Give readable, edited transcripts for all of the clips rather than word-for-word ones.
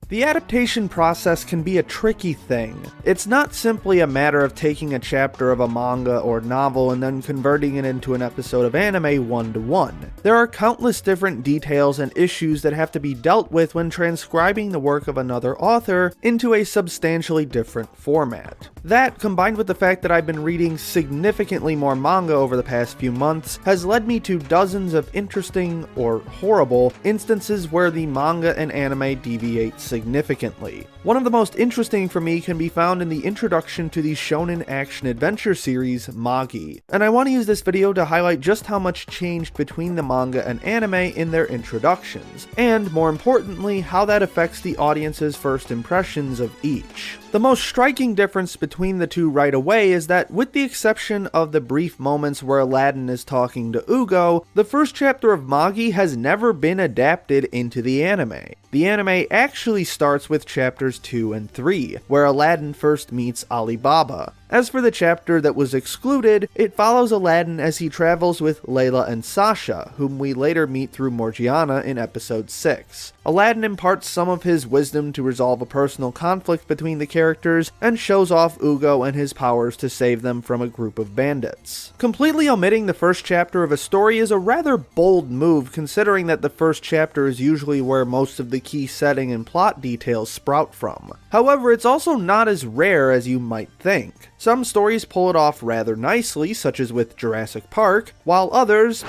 The adaptation process can be a tricky thing. It's not simply a matter of taking a chapter of a manga or novel and then converting it into an episode of anime one-to-one. There are countless different details and issues that have to be dealt with when transcribing the work of another author into a substantially different format. That, combined with the fact that I've been reading significantly more manga over the past few months, has led me to dozens of interesting, or horrible, instances where the manga and anime deviate significantly. One of the most interesting for me can be found in the introduction to the shonen action-adventure series, Magi, and I want to use this video to highlight just how much changed between the manga and anime in their introductions, and more importantly, how that affects the audience's first impressions of each. The most striking difference between the two right away is that, with the exception of the brief moments where Aladdin is talking to Ugo, the first chapter of Magi has never been adapted into the anime. The anime actually starts with chapters 2 and 3, where Aladdin first meets Alibaba. As for the chapter that was excluded, it follows Aladdin as he travels with Layla and Sasha, whom we later meet through Morgiana in episode 6. Aladdin imparts some of his wisdom to resolve a personal conflict between the characters, and shows off Ugo and his powers to save them from a group of bandits. Completely omitting the first chapter of a story is a rather bold move, considering that the first chapter is usually where most of the key setting and plot details sprout from. However, it's also not as rare as you might think. Some stories pull it off rather nicely, such as with Jurassic Park, while others,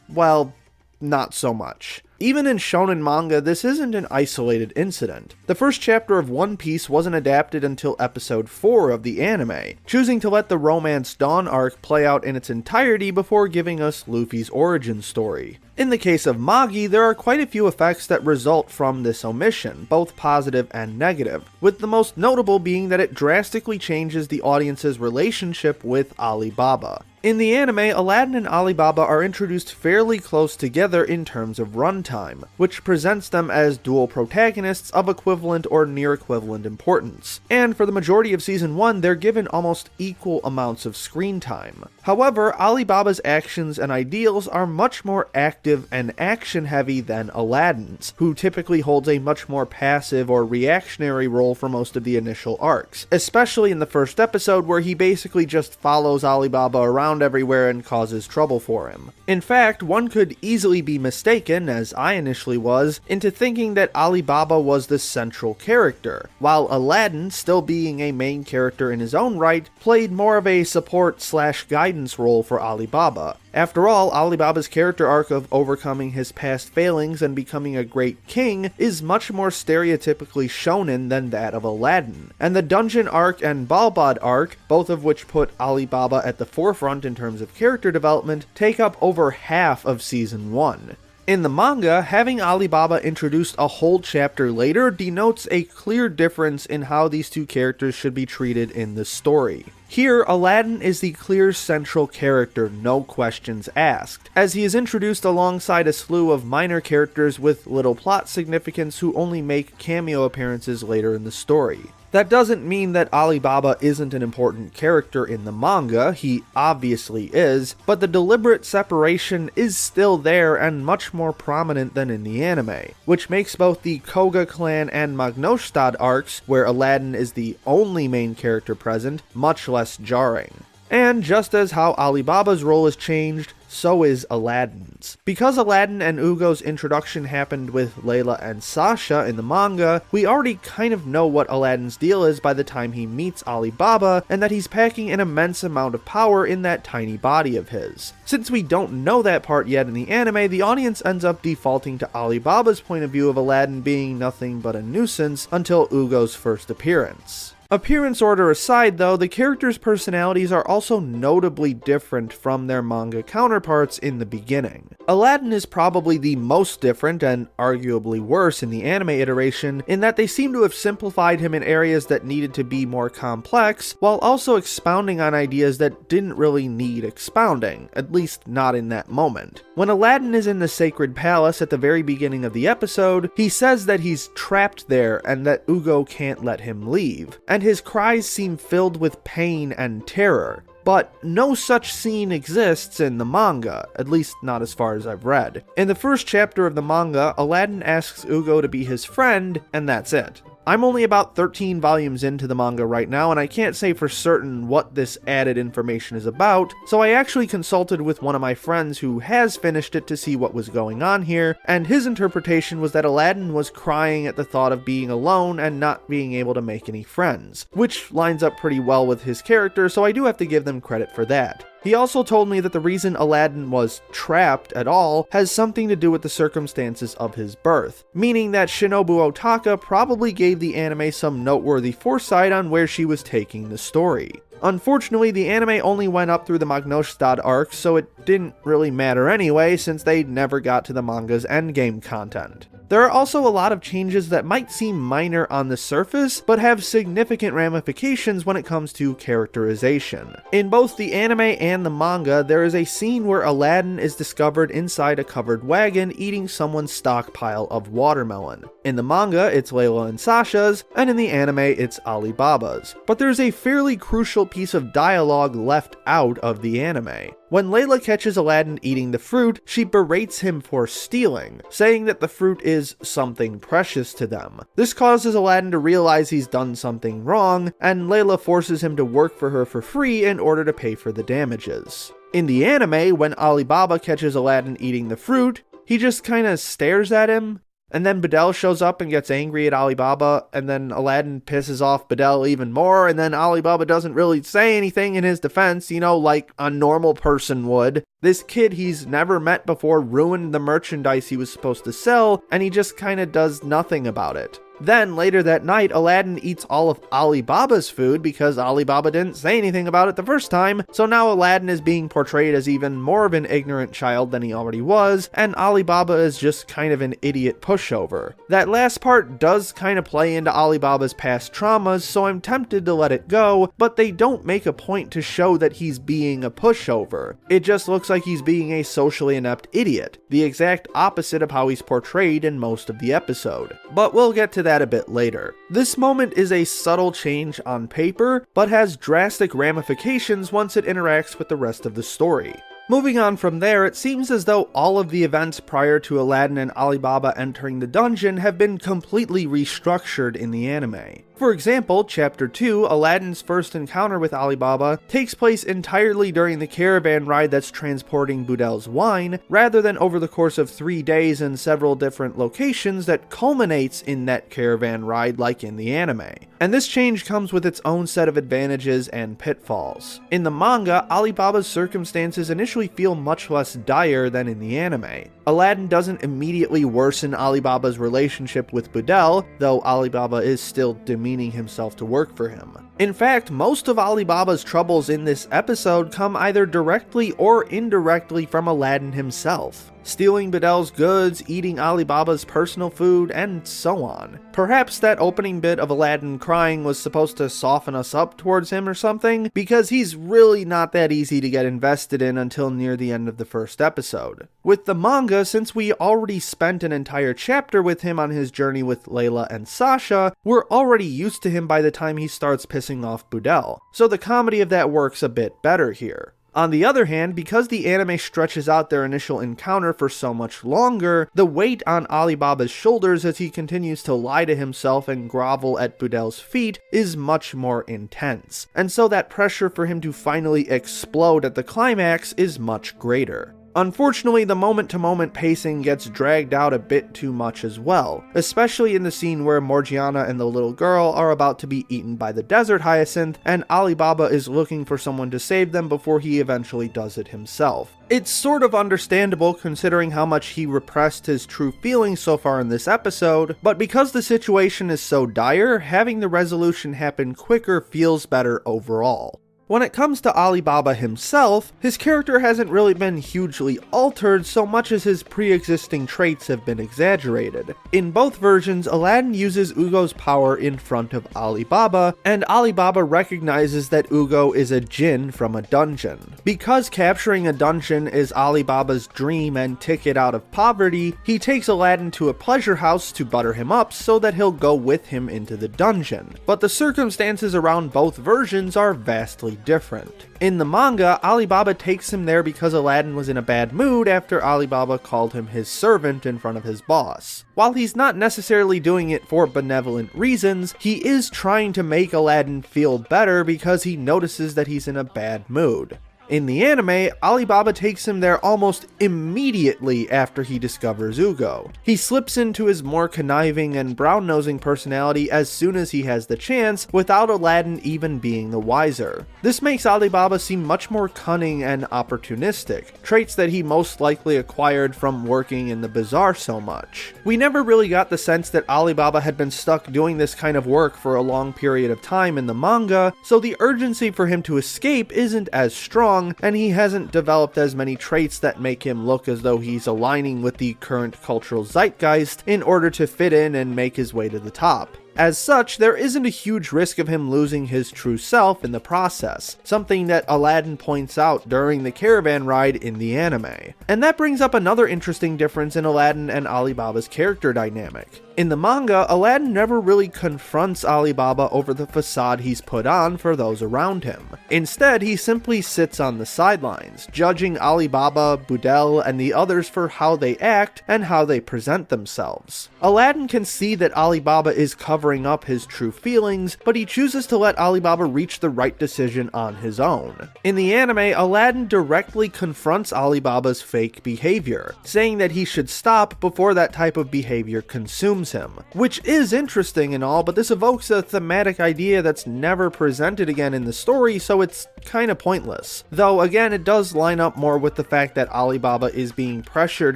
well, not so much. Even in shonen manga, this isn't an isolated incident. The first chapter of One Piece wasn't adapted until episode 4 of the anime, choosing to let the Romance Dawn arc play out in its entirety before giving us Luffy's origin story. In the case of Magi, there are quite a few effects that result from this omission, both positive and negative, with the most notable being that it drastically changes the audience's relationship with Alibaba. In the anime, Aladdin and Alibaba are introduced fairly close together in terms of runtime, which presents them as dual protagonists of equivalent or near equivalent importance, and for the majority of season 1 they're given almost equal amounts of screen time. However, Alibaba's actions and ideals are much more active and action-heavy than Aladdin's, who typically holds a much more passive or reactionary role for most of the initial arcs, especially in the first episode where he basically just follows Alibaba around everywhere and causes trouble for him. In fact, one could easily be mistaken, as I initially was, into thinking that Alibaba was the central character, while Aladdin, still being a main character in his own right, played more of a support/guidance role for Alibaba. After all, Alibaba's character arc of overcoming his past failings and becoming a great king is much more stereotypically shonen than that of Aladdin, and the dungeon arc and Balbad arc, both of which put Alibaba at the forefront in terms of character development, take up over half of season 1. In the manga, having Alibaba introduced a whole chapter later denotes a clear difference in how these two characters should be treated in the story. Here, Aladdin is the clear central character, no questions asked, as he is introduced alongside a slew of minor characters with little plot significance who only make cameo appearances later in the story. That doesn't mean that Alibaba isn't an important character in the manga, he obviously is, but the deliberate separation is still there and much more prominent than in the anime, which makes both the Koga clan and Magnostad arcs, where Aladdin is the only main character present, much less jarring. And just as how Alibaba's role has changed, so is Aladdin's. Because Aladdin and Ugo's introduction happened with Layla and Sasha in the manga, we already kind of know what Aladdin's deal is by the time he meets Alibaba, and that he's packing an immense amount of power in that tiny body of his. Since we don't know that part yet in the anime, the audience ends up defaulting to Alibaba's point of view of Aladdin being nothing but a nuisance until Ugo's first appearance. Appearance order aside though, the characters' personalities are also notably different from their manga counterparts in the beginning. Aladdin is probably the most different, and arguably worse in the anime iteration, in that they seem to have simplified him in areas that needed to be more complex, while also expounding on ideas that didn't really need expounding, at least not in that moment. When Aladdin is in the Sacred Palace at the very beginning of the episode, he says that he's trapped there and that Ugo can't let him leave, and his cries seem filled with pain and terror. but no such scene exists in the manga, at least not as far as I've read. In the first chapter of the manga, Aladdin asks Ugo to be his friend, and that's it. I'm only about 13 volumes into the manga right now, and I can't say for certain what this added information is about, so I actually consulted with one of my friends who has finished it to see what was going on here, and his interpretation was that Aladdin was crying at the thought of being alone and not being able to make any friends, which lines up pretty well with his character, so I do have to give them credit for that. He also told me that the reason Aladdin was trapped at all has something to do with the circumstances of his birth, meaning that Shinobu Otaka probably gave the anime some noteworthy foresight on where she was taking the story. Unfortunately, the anime only went up through the Magnostad arc, so it didn't really matter anyway, since they never got to the manga's endgame content. There are also a lot of changes that might seem minor on the surface, but have significant ramifications when it comes to characterization. In both the anime and the manga, there is a scene where Aladdin is discovered inside a covered wagon eating someone's stockpile of watermelon. In the manga, it's Layla and Sasha's, and in the anime, it's Alibaba's. But there's a fairly crucial piece of dialogue left out of the anime. When Layla catches Aladdin eating the fruit, she berates him for stealing, saying that the fruit is something precious to them. This causes Aladdin to realize he's done something wrong, and Layla forces him to work for her for free in order to pay for the damages. In the anime, when Alibaba catches Aladdin eating the fruit, he just kinda stares at him, and then Bedell shows up and gets angry at Alibaba, and then Aladdin pisses off Bedell even more, and then Alibaba doesn't really say anything in his defense, like a normal person would. This kid he's never met before ruined the merchandise he was supposed to sell, and he just kinda does nothing about it. Then, later that night, Aladdin eats all of Alibaba's food because Alibaba didn't say anything about it the first time, so now Aladdin is being portrayed as even more of an ignorant child than he already was, and Alibaba is just kind of an idiot pushover. That last part does kind of play into Alibaba's past traumas, so I'm tempted to let it go, but they don't make a point to show that he's being a pushover. It just looks like he's being a socially inept idiot, the exact opposite of how he's portrayed in most of the episode. But we'll get to that a bit later. This moment is a subtle change on paper, but has drastic ramifications once it interacts with the rest of the story. Moving on from there, it seems as though all of the events prior to Aladdin and Alibaba entering the dungeon have been completely restructured in the anime. For example, Chapter 2, Aladdin's first encounter with Alibaba, takes place entirely during the caravan ride that's transporting Budell's wine, rather than over the course of 3 days in several different locations that culminates in that caravan ride like in the anime. And this change comes with its own set of advantages and pitfalls. In the manga, Alibaba's circumstances initially feel much less dire than in the anime. Aladdin doesn't immediately worsen Alibaba's relationship with Budell, though Alibaba is still demeaning himself to work for him. In fact, most of Alibaba's troubles in this episode come either directly or indirectly from Aladdin himself, stealing Budell's goods, eating Alibaba's personal food, and so on. Perhaps that opening bit of Aladdin crying was supposed to soften us up towards him or something, because he's really not that easy to get invested in until near the end of the first episode. With the manga, since we already spent an entire chapter with him on his journey with Layla and Sasha, we're already used to him by the time he starts pissing off Budell, so the comedy of that works a bit better here. On the other hand, because the anime stretches out their initial encounter for so much longer, the weight on Alibaba's shoulders as he continues to lie to himself and grovel at Budell's feet is much more intense, and so that pressure for him to finally explode at the climax is much greater. Unfortunately, the moment-to-moment pacing gets dragged out a bit too much as well, especially in the scene where Morgiana and the little girl are about to be eaten by the desert hyacinth, and Alibaba is looking for someone to save them before he eventually does it himself. It's sort of understandable considering how much he repressed his true feelings so far in this episode, but because the situation is so dire, having the resolution happen quicker feels better overall. When it comes to Alibaba himself, his character hasn't really been hugely altered so much as his pre-existing traits have been exaggerated. In both versions, Aladdin uses Ugo's power in front of Alibaba, and Alibaba recognizes that Ugo is a djinn from a dungeon. Because capturing a dungeon is Alibaba's dream and ticket out of poverty, he takes Aladdin to a pleasure house to butter him up so that he'll go with him into the dungeon. But the circumstances around both versions are vastly entirely different. In the manga, Alibaba takes him there because Aladdin was in a bad mood after Alibaba called him his servant in front of his boss. While he's not necessarily doing it for benevolent reasons, he is trying to make Aladdin feel better because he notices that he's in a bad mood. In the anime, Alibaba takes him there almost immediately after he discovers Ugo. He slips into his more conniving and brown-nosing personality as soon as he has the chance, without Aladdin even being the wiser. This makes Alibaba seem much more cunning and opportunistic, traits that he most likely acquired from working in the bazaar so much. We never really got the sense that Alibaba had been stuck doing this kind of work for a long period of time in the manga, so the urgency for him to escape isn't as strong, and he hasn't developed as many traits that make him look as though he's aligning with the current cultural zeitgeist in order to fit in and make his way to the top. As such, there isn't a huge risk of him losing his true self in the process, something that Aladdin points out during the caravan ride in the anime. And that brings up another interesting difference in Aladdin and Alibaba's character dynamic. In the manga, Aladdin never really confronts Alibaba over the facade he's put on for those around him. Instead, he simply sits on the sidelines, judging Alibaba, Budel, and the others for how they act and how they present themselves. Aladdin can see that Alibaba is covering up his true feelings, but he chooses to let Alibaba reach the right decision on his own. In the anime, Aladdin directly confronts Alibaba's fake behavior, saying that he should stop before that type of behavior consumes him, which is interesting and all, but this evokes a thematic idea that's never presented again in the story, so it's kinda pointless. Though again, it does line up more with the fact that Alibaba is being pressured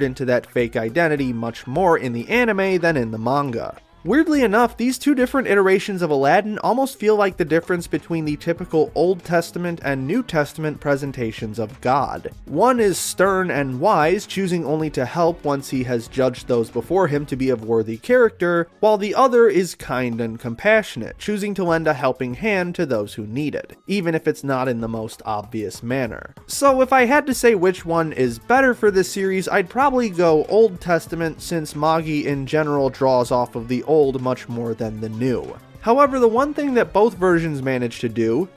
into that fake identity much more in the anime than in the manga. Weirdly enough, these two different iterations of Aladdin almost feel like the difference between the typical Old Testament and New Testament presentations of God. One is stern and wise, choosing only to help once he has judged those before him to be of worthy character, while the other is kind and compassionate, choosing to lend a helping hand to those who need it, even if it's not in the most obvious manner. So if I had to say which one is better for this series, I'd probably go Old Testament, since Magi in general draws off of the old much more than the new. However, the one thing that both versions manage to do,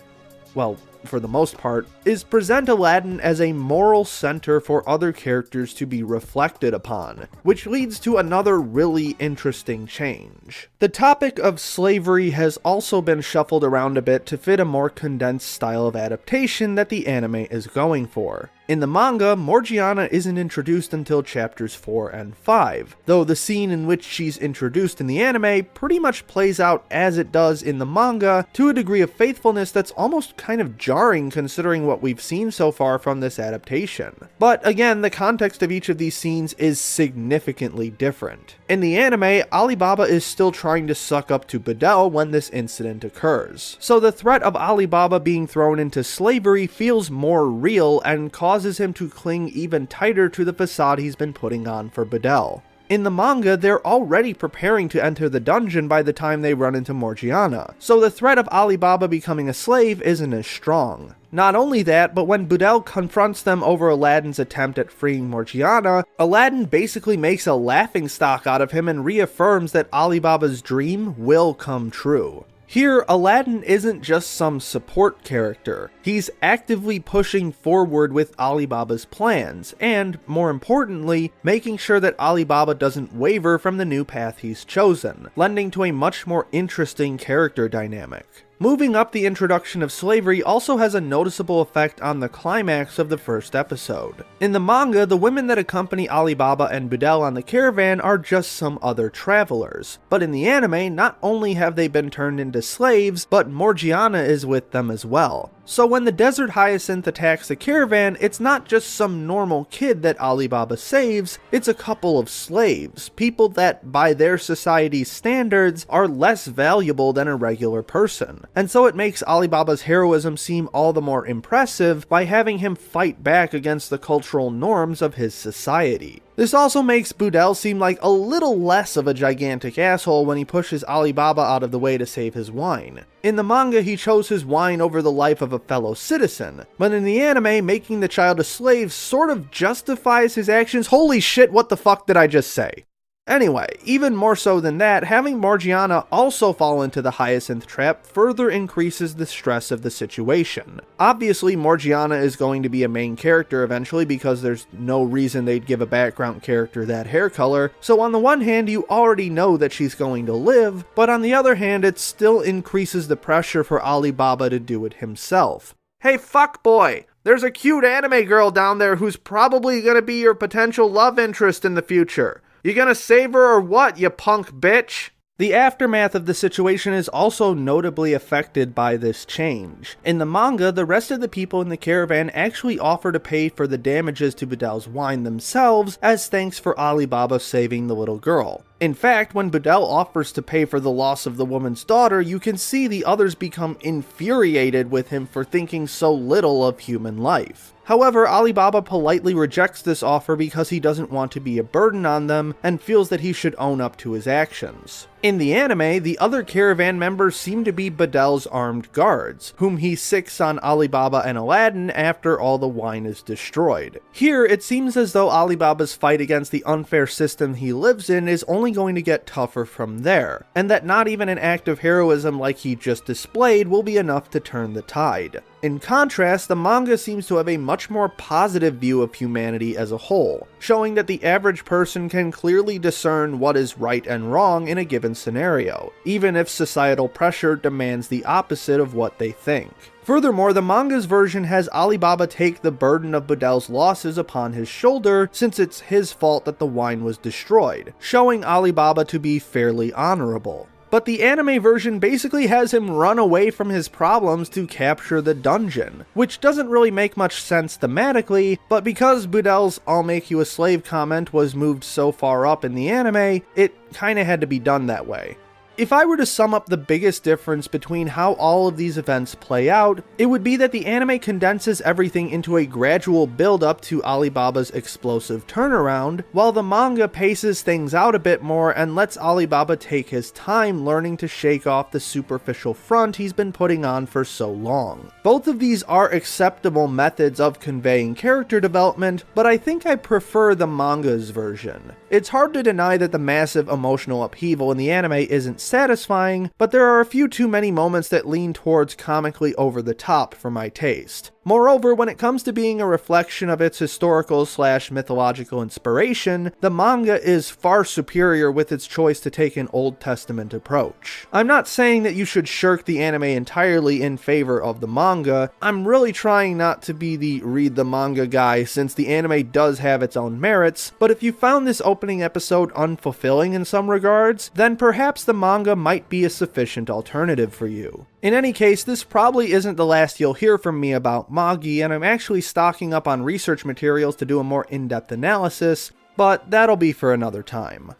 well, for the most part, is present Aladdin as a moral center for other characters to be reflected upon, which leads to another really interesting change. The topic of slavery has also been shuffled around a bit to fit a more condensed style of adaptation that the anime is going for. In the manga, Morgiana isn't introduced until chapters 4 and 5, though the scene in which she's introduced in the anime pretty much plays out as it does in the manga to a degree of faithfulness that's almost kind of jarring considering what we've seen so far from this adaptation. But again, the context of each of these scenes is significantly different. In the anime, Alibaba is still trying to suck up to Budel when this incident occurs, so the threat of Alibaba being thrown into slavery feels more real and causes him to cling even tighter to the facade he's been putting on for Budel. In the manga, they're already preparing to enter the dungeon by the time they run into Morgiana, so the threat of Alibaba becoming a slave isn't as strong. Not only that, but when Budel confronts them over Aladdin's attempt at freeing Morgiana, Aladdin basically makes a laughingstock out of him and reaffirms that Alibaba's dream will come true. Here, Aladdin isn't just some support character. He's actively pushing forward with Alibaba's plans, and, more importantly, making sure that Alibaba doesn't waver from the new path he's chosen, lending to a much more interesting character dynamic. Moving up the introduction of slavery also has a noticeable effect on the climax of the first episode. In the manga, the women that accompany Alibaba and Budel on the caravan are just some other travelers, but in the anime, not only have they been turned into slaves, but Morgiana is with them as well. So when the Desert Hyacinth attacks the caravan, it's not just some normal kid that Alibaba saves, it's a couple of slaves, people that, by their society's standards, are less valuable than a regular person. And so it makes Alibaba's heroism seem all the more impressive by having him fight back against the cultural norms of his society. This also makes Budel seem like a little less of a gigantic asshole when he pushes Alibaba out of the way to save his wine. In the manga, he chose his wine over the life of a fellow citizen, but in the anime, making the child a slave sort of justifies his actions. Holy shit, what the fuck did I just say? Anyway, even more so than that, having Morgiana also fall into the hyacinth trap further increases the stress of the situation. Obviously, Morgiana is going to be a main character eventually because there's no reason they'd give a background character that hair color, so on the one hand you already know that she's going to live, but on the other hand it still increases the pressure for Alibaba to do it himself. Hey fuckboy! There's a cute anime girl down there who's probably gonna be your potential love interest in the future. You gonna save her or what, you punk bitch? The aftermath of the situation is also notably affected by this change. In the manga, the rest of the people in the caravan actually offer to pay for the damages to Budel's wine themselves as thanks for Alibaba saving the little girl. In fact, when Budel offers to pay for the loss of the woman's daughter, you can see the others become infuriated with him for thinking so little of human life. However, Alibaba politely rejects this offer because he doesn't want to be a burden on them and feels that he should own up to his actions. In the anime, the other caravan members seem to be Budel's armed guards, whom he sicks on Alibaba and Aladdin after all the wine is destroyed. Here, it seems as though Alibaba's fight against the unfair system he lives in is only going to get tougher from there, and that not even an act of heroism like he just displayed will be enough to turn the tide. In contrast, the manga seems to have a much more positive view of humanity as a whole, showing that the average person can clearly discern what is right and wrong in a given scenario, even if societal pressure demands the opposite of what they think. Furthermore, the manga's version has Alibaba take the burden of Budel's losses upon his shoulder since it's his fault that the wine was destroyed, showing Alibaba to be fairly honorable. But the anime version basically has him run away from his problems to capture the dungeon, which doesn't really make much sense thematically, but because Budel's "I'll make you a slave" comment was moved so far up in the anime, it kinda had to be done that way. If I were to sum up the biggest difference between how all of these events play out, it would be that the anime condenses everything into a gradual build-up to Alibaba's explosive turnaround, while the manga paces things out a bit more and lets Alibaba take his time learning to shake off the superficial front he's been putting on for so long. Both of these are acceptable methods of conveying character development, but I think I prefer the manga's version. It's hard to deny that the massive emotional upheaval in the anime isn't satisfying, but there are a few too many moments that lean towards comically over the top for my taste. Moreover, when it comes to being a reflection of its historical/mythological inspiration, the manga is far superior with its choice to take an Old Testament approach. I'm not saying that you should shirk the anime entirely in favor of the manga. I'm really trying not to be the read the manga guy since the anime does have its own merits, but if you found this opening episode unfulfilling in some regards, then perhaps the manga might be a sufficient alternative for you. In any case, this probably isn't the last you'll hear from me about Magi, and I'm actually stocking up on research materials to do a more in-depth analysis, but that'll be for another time.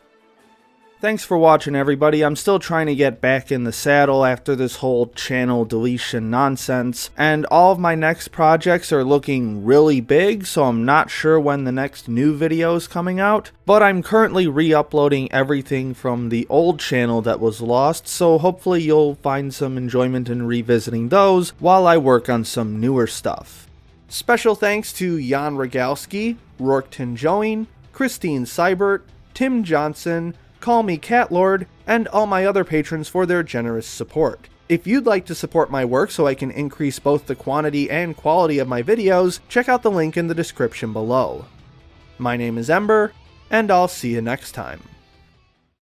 Thanks for watching, everybody. I'm still trying to get back in the saddle after this whole channel deletion nonsense, and all of my next projects are looking really big, so I'm not sure when the next new video is coming out, but I'm currently re-uploading everything from the old channel that was lost, so hopefully you'll find some enjoyment in revisiting those while I work on some newer stuff. Special thanks to Jan Rogalski, Rourketon Joing, Christine Seibert, Tim Johnson, Call Me Catlord, and all my other patrons for their generous support. If you'd like to support my work so I can increase both the quantity and quality of my videos, check out the link in the description below. My name is Ember, and I'll see you next time.